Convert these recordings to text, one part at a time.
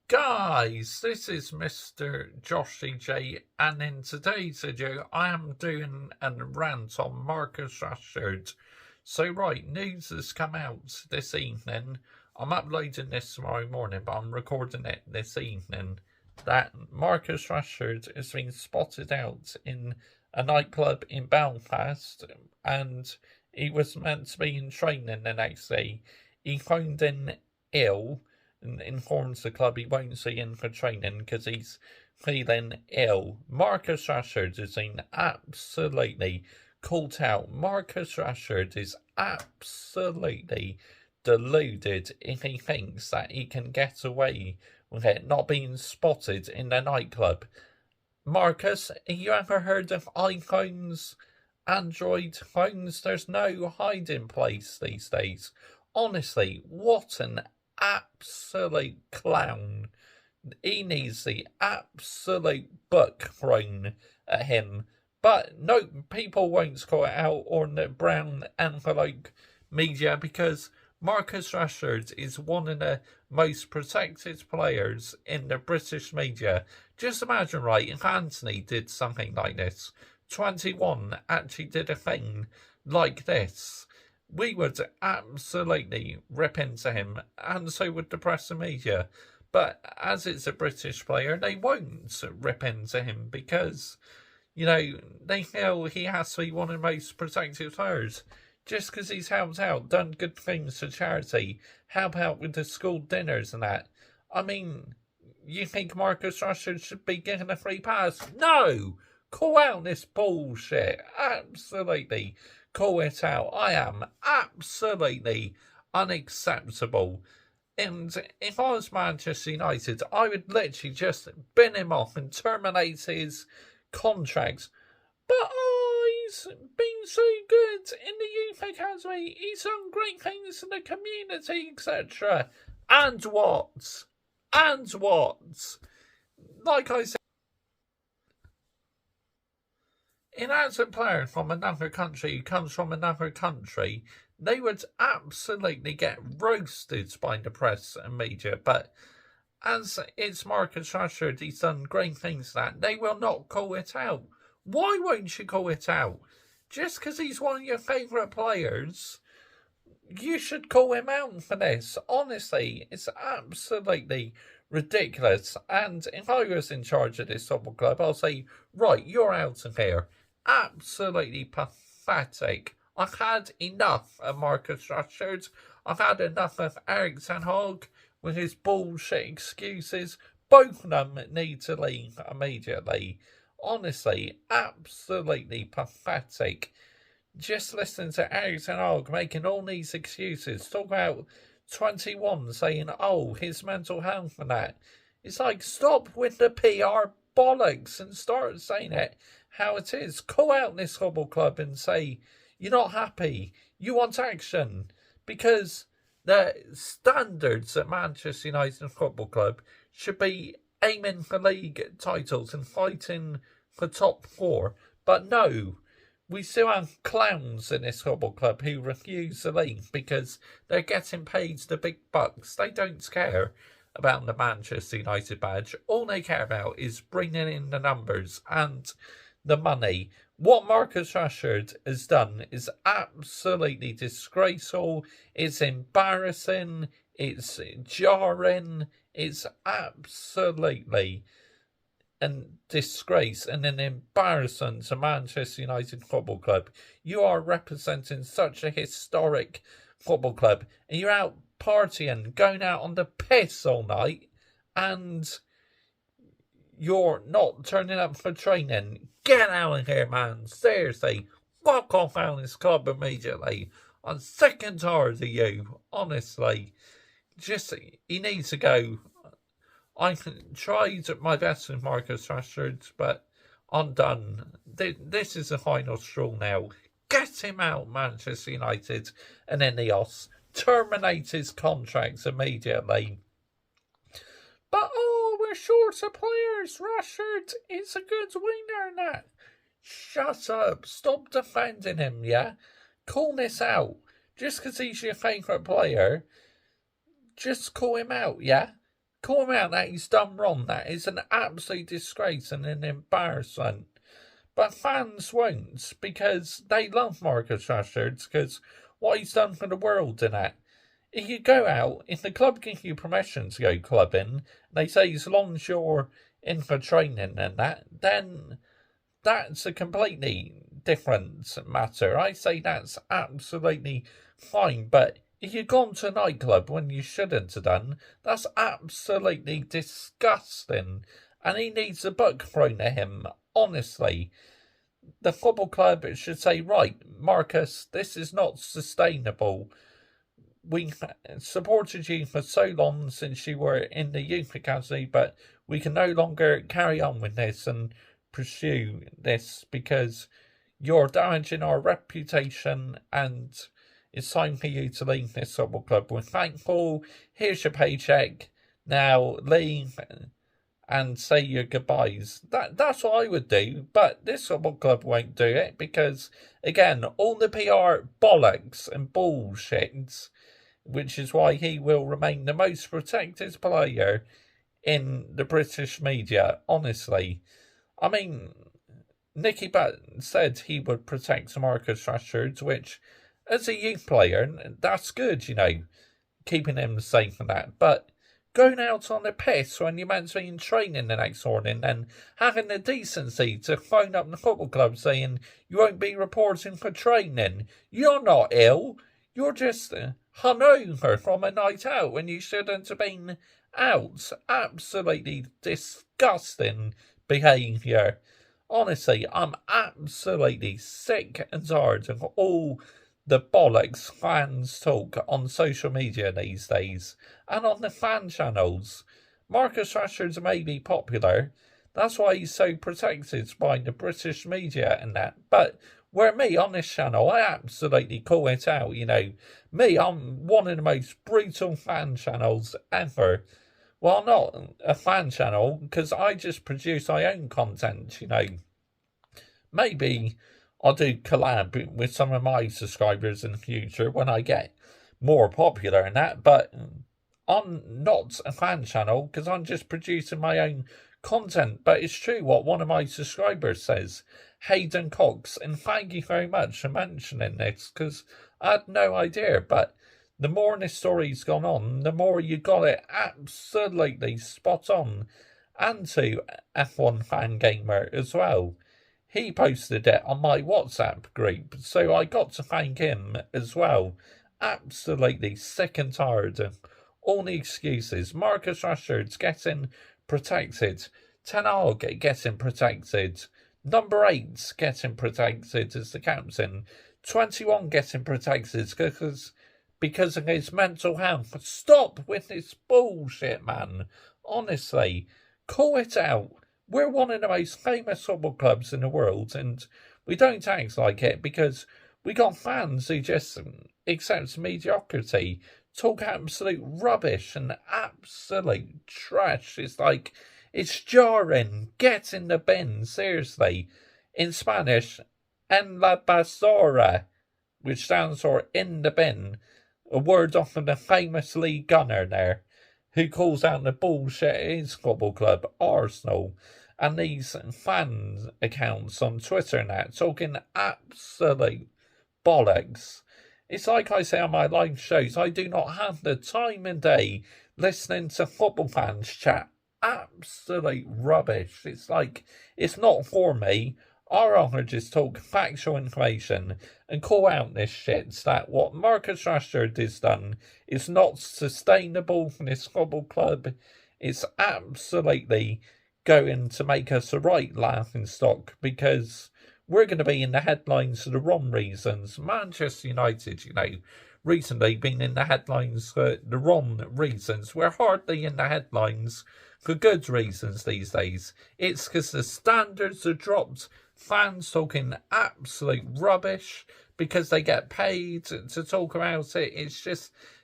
Guys, this is Mr. Joshy J, and in today's video, I am doing a rant on Marcus Rashford. So, right, news has come out this evening. I'm uploading this tomorrow morning, but I'm recording it this evening. That Marcus Rashford has been spotted out in a nightclub in Belfast, and he was meant to be in training the next day. He phoned in ill and informs the club he won't see him for training because he's feeling ill. Marcus Rashford has been absolutely called out. Marcus Rashford is absolutely deluded if he thinks that he can get away with it not being spotted in the nightclub. Marcus, have you ever heard of iPhones, Android phones? There's no hiding place these days. Honestly, what an absolute clown. He needs the absolute book thrown at him. But no, people won't call it out on the brown envelope media because Marcus Rashford is one of the most protected players in the British media. Just imagine, right, if Anthony did something like this, 21 actually did a thing like this, we would absolutely rip into him, and so would the press and media. But as it's a British player, they won't rip into him because, they feel he has to be one of the most protected players. Just because he's helped out, done good things for charity, help out with the school dinners and that. I mean, you think Marcus Rashford should be given a free pass? No! Call out this bullshit. Absolutely. Call it out. I am absolutely unacceptable. And if I was Manchester United, I would literally just bin him off and terminate his contract. But he's been so good in the youth academy. He's done great things in the community, etc. And what? And what? Like I said, in as a player from another country who comes from another country, they would absolutely get roasted by the press and media. But as it's Marcus Rashford, he's done great things that they will not call it out. Why won't you call it out? Just because he's one of your favourite players, you should call him out for this. Honestly, it's absolutely ridiculous. And if I was in charge of this football club, I'll say, right, you're out of here. Absolutely pathetic. I've had enough of Marcus Rashford. I've had enough of Erik ten Hag with his bullshit excuses. Both of them need to leave immediately. Honestly, absolutely pathetic. Just listen to Erik ten Hag making all these excuses. Talk about 21 saying, his mental health and that. It's like, stop with the PR bollocks and start saying it how it is. Call out this football club and say you're not happy, you want action, because the standards at Manchester United Football Club should be aiming for league titles and fighting for top four. But no, we still have clowns in this football club who refuse to leave because they're getting paid the big bucks. They don't care about the Manchester United badge. All they care about is bringing in the numbers and the money. What Marcus Rashford has done is absolutely disgraceful. It's embarrassing. It's jarring. It's absolutely a disgrace and an embarrassment to Manchester United Football Club. You are representing such a historic football club, and you're out partying, going out on the piss all night, and you're not turning up for training. Get out of here, man. Seriously. Walk off out of this club immediately. I'm sick and tired of you. Honestly. He needs to go. I tried my best with Marcus Rashford, but I'm done. This is the final straw now. Get him out, Manchester United and Ineos. Terminate his contracts immediately. But we're short of players. Rashford is a good winger and that. Shut up. Stop defending him, yeah? Call this out. Just because he's your favourite player, just call him out, yeah? Call him out that he's done wrong. That is an absolute disgrace and an embarrassment. But fans won't, because they love Marcus Rashford, because what he's done for the world in it. If you go out, if the club gives you permission to go clubbing, they say as long as you're in for training and that, then that's a completely different matter. I say that's absolutely fine, but if you've gone to a nightclub when you shouldn't have done, that's absolutely disgusting. And he needs a book thrown at him, honestly. The football club should say, right, Marcus, this is not sustainable. We supported you for so long since you were in the youth academy, but we can no longer carry on with this and pursue this because you're damaging our reputation and it's time for you to leave this football club. We're thankful. Here's your paycheck. Now leave and say your goodbyes. That's what I would do, but this football club won't do it because, again, all the PR bollocks and bullshit, which is why he will remain the most protected player in the British media, honestly. I mean, Nicky Butt said he would protect Marcus Rashford, which, as a youth player, that's good, you know, keeping him safe and that, but going out on the piss when you're meant to be in training the next morning and having the decency to phone up the football club saying you won't be reporting for training. You're not ill. You're just hungover from a night out when you shouldn't have been out. Absolutely disgusting behaviour. Honestly, I'm absolutely sick and tired of all the bollocks fans talk on social media these days and on the fan channels. Marcus Rashford may be popular, that's why he's so protected by the British media and that, but where me on this channel, I absolutely call it out, you know. Me, I'm one of the most brutal fan channels ever. Well, not a fan channel, because I just produce my own content, you know. Maybe I'll do collab with some of my subscribers in the future when I get more popular and that, but I'm not a fan channel because I'm just producing my own content. But it's true what one of my subscribers says, Hayden Cox, and thank you very much for mentioning this because I had no idea. But the more this story's gone on, the more you got it absolutely spot on. And to F1 Fan Gamer as well. He posted it on my WhatsApp group, so I got to thank him as well. Absolutely sick and tired of all the excuses. Marcus Rashford's getting protected. Ten Hag getting protected. Number 8's getting protected as the captain. 21 getting protected because of his mental health. Stop with this bullshit, man. Honestly, call it out. We're one of the most famous football clubs in the world, and we don't act like it because we got fans who just accept mediocrity, talk absolute rubbish and absolute trash. It's like, it's jarring. Get in the bin, seriously. In Spanish, en la basura, which stands for in the bin, a word off of the famous Lee Gunner there, who calls out the bullshit at his football club, Arsenal, and these fan accounts on Twitter and that, talking absolute bollocks. It's like I say on my live shows, I do not have the time and day listening to football fans chat absolute rubbish. It's like, it's not for me. I'd rather just talk factual information and call out this shit that what Marcus Rashford has done is not sustainable for this football club. It's absolutely going to make us a right laughing stock because we're going to be in the headlines for the wrong reasons. Manchester United, you know, recently been in the headlines for the wrong reasons. We're hardly in the headlines for good reasons these days. It's because the standards are dropped. Fans talking absolute rubbish because they get paid to talk about it.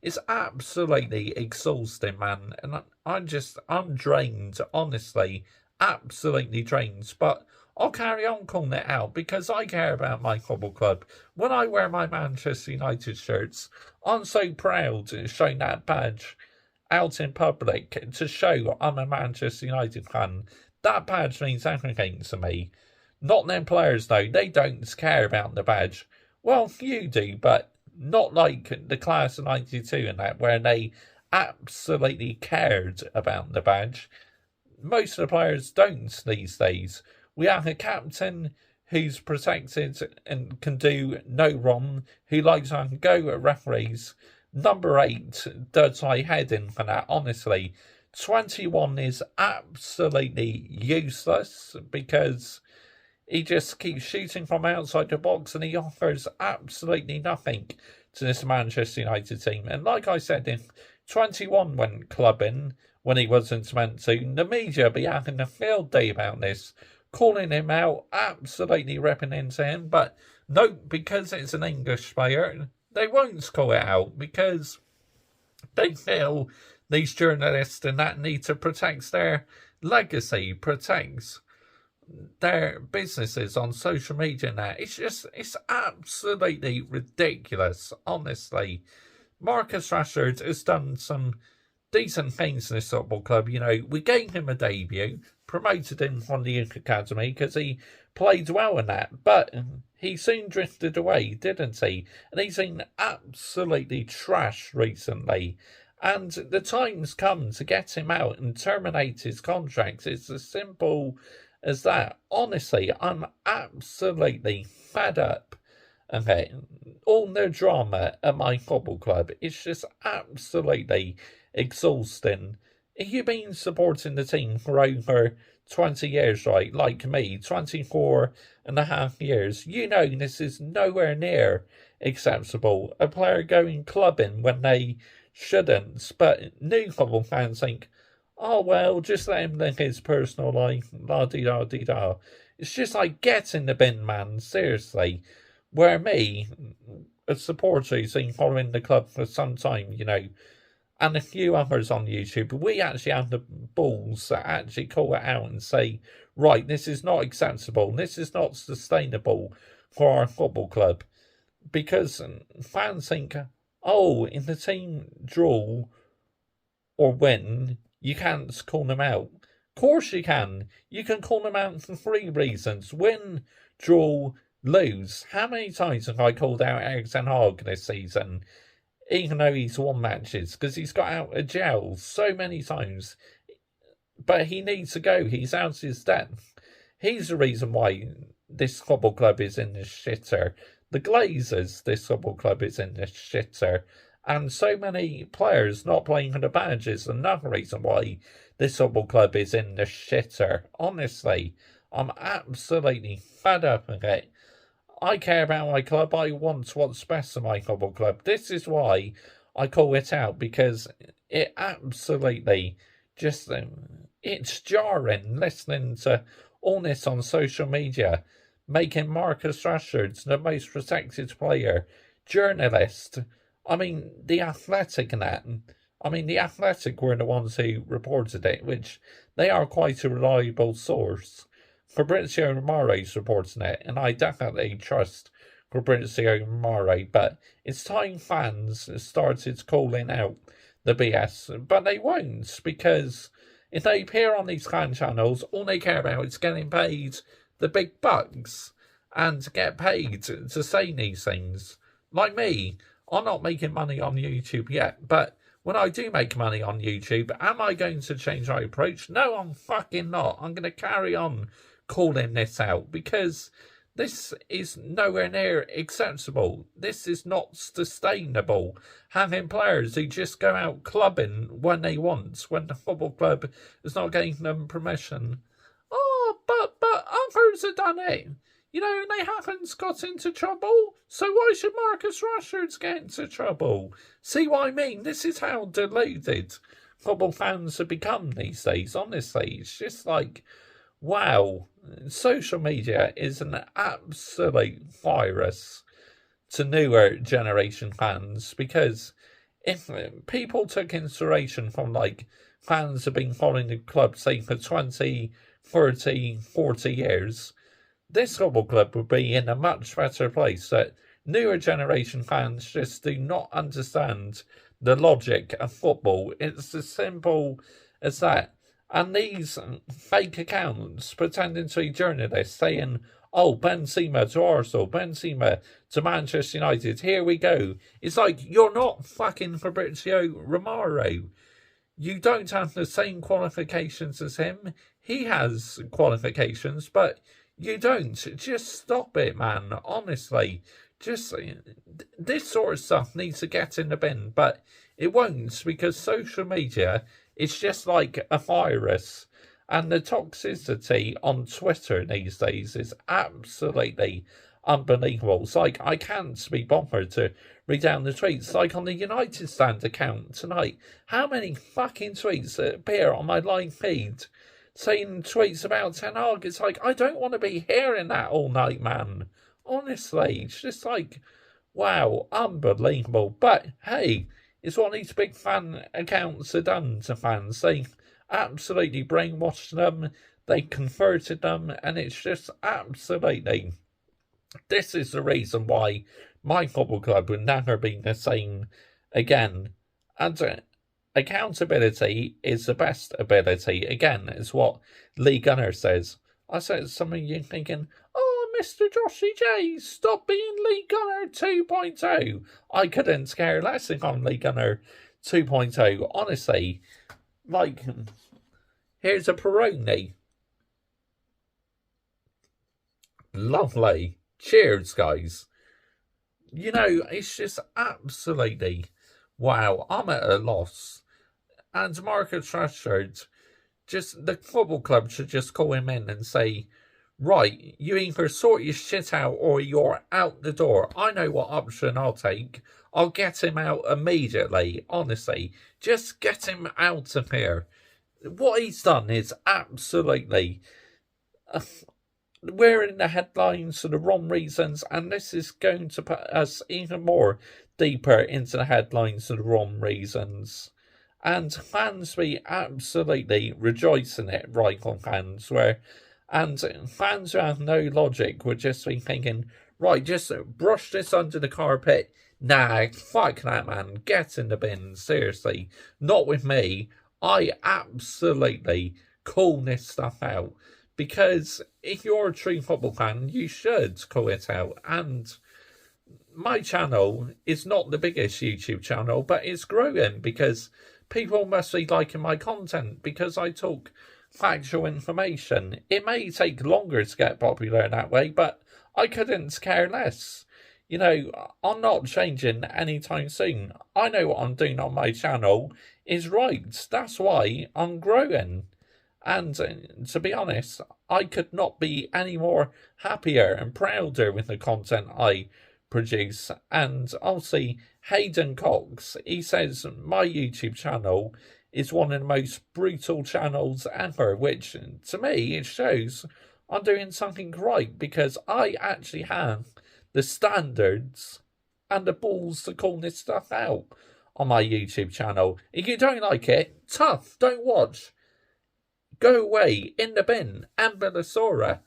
It's absolutely exhausting, man. And I'm drained, honestly. Absolutely drained. But I'll carry on calling it out because I care about my football club. When I wear my Manchester United shirts, I'm so proud showing that badge. out in public to show I'm a Manchester United fan. That badge means everything to me. Not them players, though. They don't care about the badge. Well, you do, but not like the class of 92 and that, where they absolutely cared about the badge. Most of the players don't these days. We have a captain who's protected and can do no wrong, who likes to go at referees. Number 8 does my head in for that, honestly. 21 is absolutely useless because he just keeps shooting from outside the box and he offers absolutely nothing to this Manchester United team. And like I said, if 21 went clubbing when he wasn't meant to, the media be having a field day about this, calling him out, absolutely ripping into him. But no, because it's an English player, they won't call it out because they feel these journalists and that need to protect their legacy, protect their businesses on social media now. It's absolutely ridiculous, honestly. Marcus Rashford has done some decent things in this football club. You know, we gave him a debut, promoted him from the youth academy because he played well in that, but he soon drifted away, didn't he? And he's been absolutely trash recently. And the time's come to get him out and terminate his contract. It's as simple as that. Honestly, I'm absolutely fed up of it. All the drama at my football club, it's just absolutely exhausting. You've been supporting the team for over 20 years, right? Like me, 24 and a half years. You know this is nowhere near acceptable. A player going clubbing when they shouldn't, but new football fans think, oh well, just let him live his personal life, la-dee-da-dee-da. It's just like, get in the bin, man, seriously. Where me, a supporter who's been following the club for some time, you know, and a few others on YouTube, we actually have the balls to actually call it out and say, right, this is not acceptable, this is not sustainable for our football club. Because fans think, oh, in the team draw or win, you can't call them out. Of course you can. You can call them out for 3 reasons. Win, draw, lose. How many times have I called out Eric Ten Hag this season? Even though he's won matches, because he's got out of jail so many times. But he needs to go. He's out of his depth. He's the reason why this football club is in the shitter. The Glazers, this football club is in the shitter. And so many players not playing for the badge is another reason why this football club is in the shitter. Honestly, I'm absolutely fed up with it. I care about my club. I want what's best for my football club. This is why I call it out, because it absolutely just, it's jarring listening to all this on social media, making Marcus Rashford the most protected player, journalist. I mean, The Athletic and that. I mean, The Athletic were the ones who reported it, which they are quite a reliable source. Fabrizio Romaro's reporting it, and I definitely trust Fabrizio Romaro, but it's time fans started calling out the BS, but they won't, because if they appear on these fan channels, all they care about is getting paid the big bucks, and to get paid to say these things. Like me, I'm not making money on YouTube yet, but when I do make money on YouTube, am I going to change my approach? No, I'm fucking not. I'm going to carry on calling this out, because this is nowhere near acceptable. This is not sustainable. Having players who just go out clubbing when they want, when the football club is not giving them permission. Oh, but others have done it. You know, they haven't got into trouble, so why should Marcus Rashford get into trouble? See what I mean? This is how deluded football fans have become these days, honestly. It's just like, wow, social media is an absolute virus to newer generation fans, because if people took inspiration from, like, fans have been following the club, say, for 20, 30, 40 years, this football club would be in a much better place. That newer generation fans just do not understand the logic of football. It's as simple as that. And these fake accounts pretending to be journalists saying, oh, Benzema to Arsenal, Benzema to Manchester United, here we go. It's like, you're not fucking Fabrizio Romero. You don't have the same qualifications as him. He has qualifications, but you don't. Just stop it, man. Honestly. Just, this sort of stuff needs to get in the bin, but it won't, because social media is just like a virus. And the toxicity on Twitter these days is absolutely unbelievable. It's like, I can't be bothered to read down the tweets. Like on the United Stand account tonight, how many fucking tweets appear on my live feed saying tweets about Ten Hag? It's like, I don't want to be hearing that all night, man. Honestly, it's just like, wow, unbelievable. But hey, it's what these big fan accounts have done to fans. They absolutely brainwashed them, they converted them, and it's just absolutely... This is the reason why my football club will never be the same again. And accountability is the best ability. Again, is what Lee Gunner says. I said some of you thinking, oh, Mr. Joshy J, stop being Lee Gunner 2.0. I couldn't care less if I'm Lee Gunner 2.0. Honestly, like, here's a Peroni. Lovely. Cheers, guys. You know, it's just absolutely, wow, I'm at a loss. And Marcus Rashford, just, the football club should just call him in and say, right, you either sort your shit out or you're out the door. I know what option I'll take. I'll get him out immediately, honestly. Just get him out of here. What he's done is absolutely... we're in the headlines for the wrong reasons, and this is going to put us even more deeper into the headlines for the wrong reasons. And fans be absolutely rejoicing it, rival fans, and fans who have no logic would just be thinking, right, just brush this under the carpet. Nah, fuck that, man. Get in the bin, seriously. Not with me. I absolutely call this stuff out. Because if you're a true football fan, you should call it out. And my channel is not the biggest YouTube channel, but it's growing because people must be liking my content because I talk factual information. It may take longer to get popular that way, but I couldn't care less. You know, I'm not changing anytime soon. I know what I'm doing on my channel is right. That's why I'm growing. And to be honest, I could not be any more happier and prouder with the content I produce. And obviously, Hayden Cox, he says my YouTube channel is one of the most brutal channels ever, which to me, it shows I'm doing something right because I actually have the standards and the balls to call this stuff out on my YouTube channel. If you don't like it, tough, don't watch. Go away, in the bin, Ambelasora.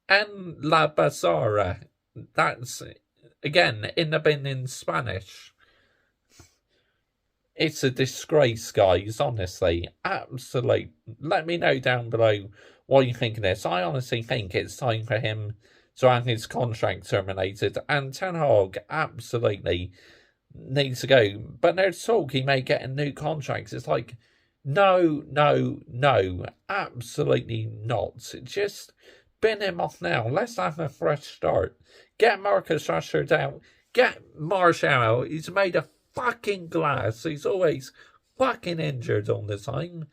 And La Basara. That's, again, in the bin in Spanish. It's a disgrace, guys, honestly. Absolute. Let me know down below what you think of this. I honestly think it's time for him to have his contract terminated. And Ten Hag absolutely needs to go. But there's talk he may get a new contract. It's like... No, absolutely not. Just bin him off now. Let's have a fresh start. Get Marcus Rashford out. Get Martial out. He's made of fucking glass. He's always fucking injured all the time.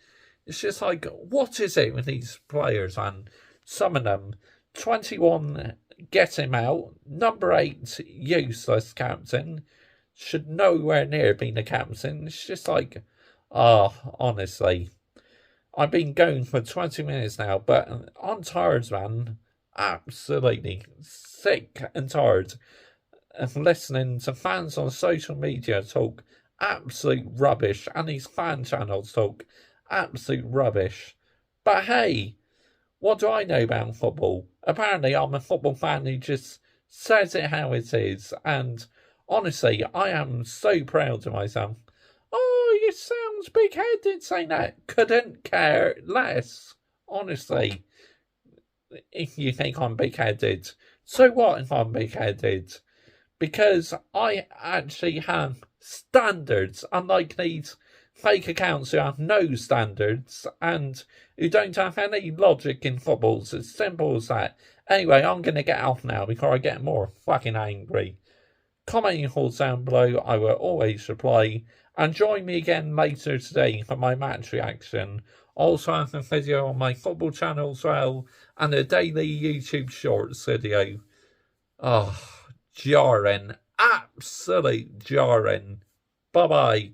It's just like, what is it with these players, man? Some of them. 21, get him out. Number 8, useless captain. Should nowhere near be the captain. It's just like... honestly, I've been going for 20 minutes now, but I'm tired, man. Absolutely sick and tired of listening to fans on social media talk absolute rubbish, and these fan channels talk absolute rubbish. But hey, what do I know about football? Apparently, I'm a football fan who just says it how it is, and honestly, I am so proud of myself. Oh, you sounds big-headed saying that. Couldn't care less. Honestly, if you think I'm big-headed, so what if I'm big-headed? Because I actually have standards, unlike these fake accounts who have no standards and who don't have any logic in football. It's as simple as that. Anyway, I'm going to get off now before I get more fucking angry. Comment your thoughts down below, I will always reply. And join me again later today for my match reaction. Also have a video on my football channel as well, and a daily YouTube Shorts video. Oh, jarring. Absolute jarring. Bye-bye.